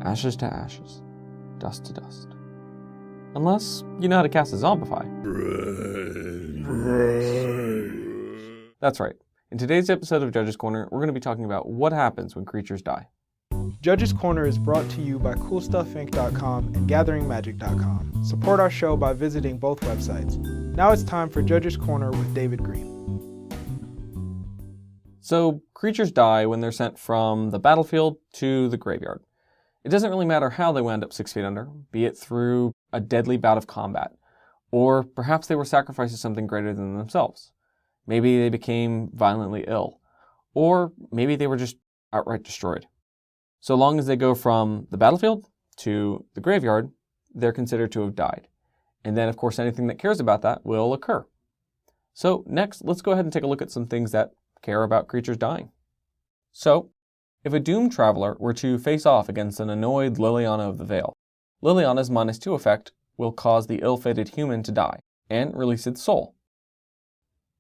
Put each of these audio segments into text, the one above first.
ashes to ashes, dust to dust. Unless you know how to cast a Zombify. That's right. In today's episode of Judge's Corner, we're going to be talking about what happens when creatures die. Judge's Corner is brought to you by CoolStuffInc.com and GatheringMagic.com. Support our show by visiting both websites. Now it's time for Judge's Corner with David Green. So, creatures die when they're sent from the battlefield to the graveyard. It doesn't really matter how they wound up 6 feet under, be it through a deadly bout of combat, or perhaps they were sacrificed to something greater than themselves. Maybe they became violently ill, or maybe they were just outright destroyed. So long as they go from the battlefield to the graveyard, they're considered to have died. And then, of course, anything that cares about that will occur. So next, let's go ahead and take a look at some things that care about creatures dying. So, if a doomed traveler were to face off against an annoyed Liliana of the Veil, Liliana's -2 effect will cause the ill-fated human to die and release its soul.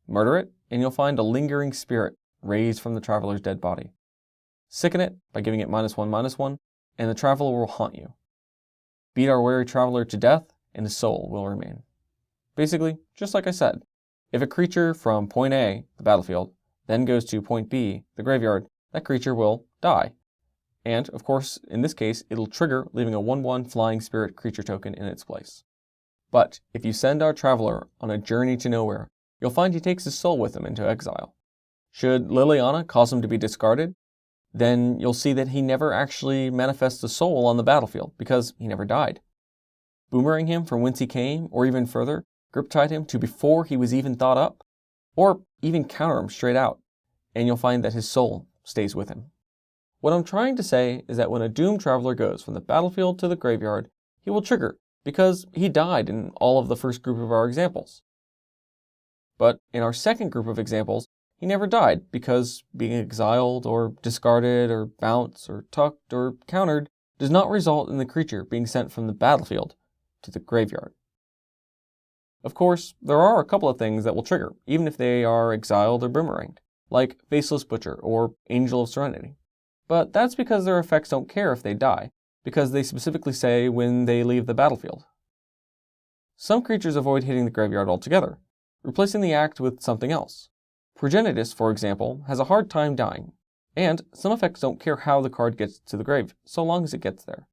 Murder it, and you'll find a lingering spirit raised from the traveler's dead body. Sicken it by giving it -1/-1, and the traveler will haunt you. Beat our weary traveler to death, and his soul will remain. Basically, just like I said, if a creature from point A, the battlefield, then goes to point B, the graveyard, that creature will die. And, of course, in this case, it'll trigger, leaving a 1/1 flying spirit creature token in its place. But if you send our traveler on a journey to nowhere, you'll find he takes his soul with him into exile. Should Liliana cause him to be discarded, then you'll see that he never actually manifests a soul on the battlefield because he never died. Boomerang him from whence he came, or even further, grip-tide him to before he was even thought up, or even counter him straight out, and you'll find that his soul stays with him. What I'm trying to say is that when a doomed traveler goes from the battlefield to the graveyard, he will trigger because he died in all of the first group of our examples. But in our second group of examples, he never died because being exiled or discarded or bounced or tucked or countered does not result in the creature being sent from the battlefield to the graveyard. Of course, there are a couple of things that will trigger, even if they are exiled or boomeranged, like Faceless Butcher or Angel of Serenity. But that's because their effects don't care if they die, because they specifically say when they leave the battlefield. Some creatures avoid hitting the graveyard altogether, replacing the act with something else. Progenitus, for example, has a hard time dying, and some effects don't care how the card gets to the grave, so long as it gets there.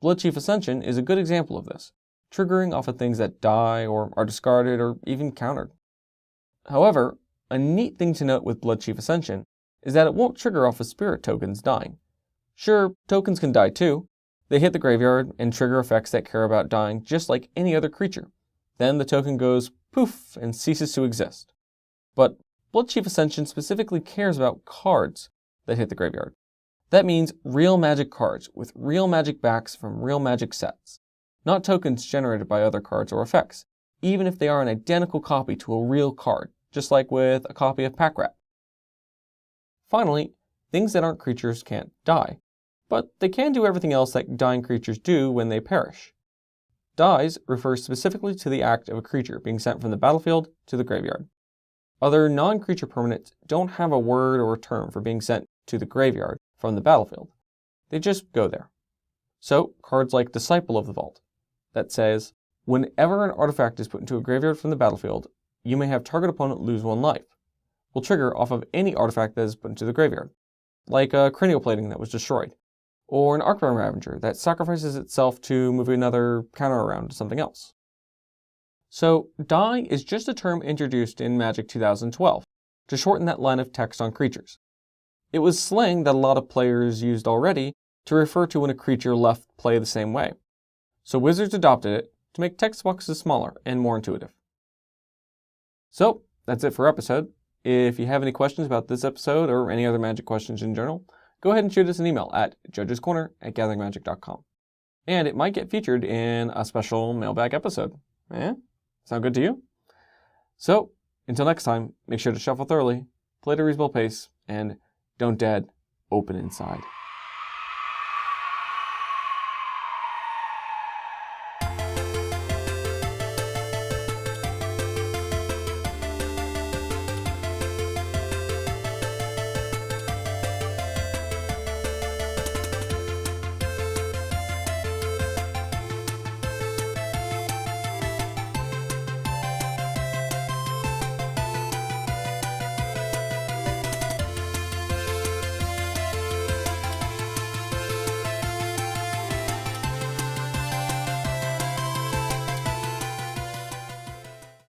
Bloodchief Ascension is a good example of this, triggering off of things that die or are discarded or even countered. However, a neat thing to note with Bloodchief Ascension is that it won't trigger off of spirit tokens dying. Sure, tokens can die too. They hit the graveyard and trigger effects that care about dying just like any other creature. Then the token goes poof and ceases to exist. But Bloodchief Ascension specifically cares about cards that hit the graveyard. That means real magic cards with real magic backs from real magic sets, not tokens generated by other cards or effects, even if they are an identical copy to a real card, just like with a copy of Pack Rat. Finally, things that aren't creatures can't die, but they can do everything else that dying creatures do when they perish. Dies refers specifically to the act of a creature being sent from the battlefield to the graveyard. Other non-creature permanents don't have a word or a term for being sent to the graveyard from the battlefield. They just go there. So, cards like Disciple of the Vault, that says, whenever an artifact is put into a graveyard from the battlefield, you may have target opponent lose 1 life, will trigger off of any artifact that is put into the graveyard, like a cranial plating that was destroyed, or an Arcbound Ravager that sacrifices itself to move another counter around to something else. So, die is just a term introduced in Magic 2012 to shorten that line of text on creatures. It was slang that a lot of players used already to refer to when a creature left play the same way. So Wizards adopted it to make text boxes smaller and more intuitive. So, that's it for episode. If you have any questions about this episode or any other Magic questions in general, go ahead and shoot us an email at judgescorner@gatheringmagic.com. And it might get featured in a special mailbag episode. Sound good to you? So, until next time, make sure to shuffle thoroughly, play at a reasonable pace, and don't dead, open inside.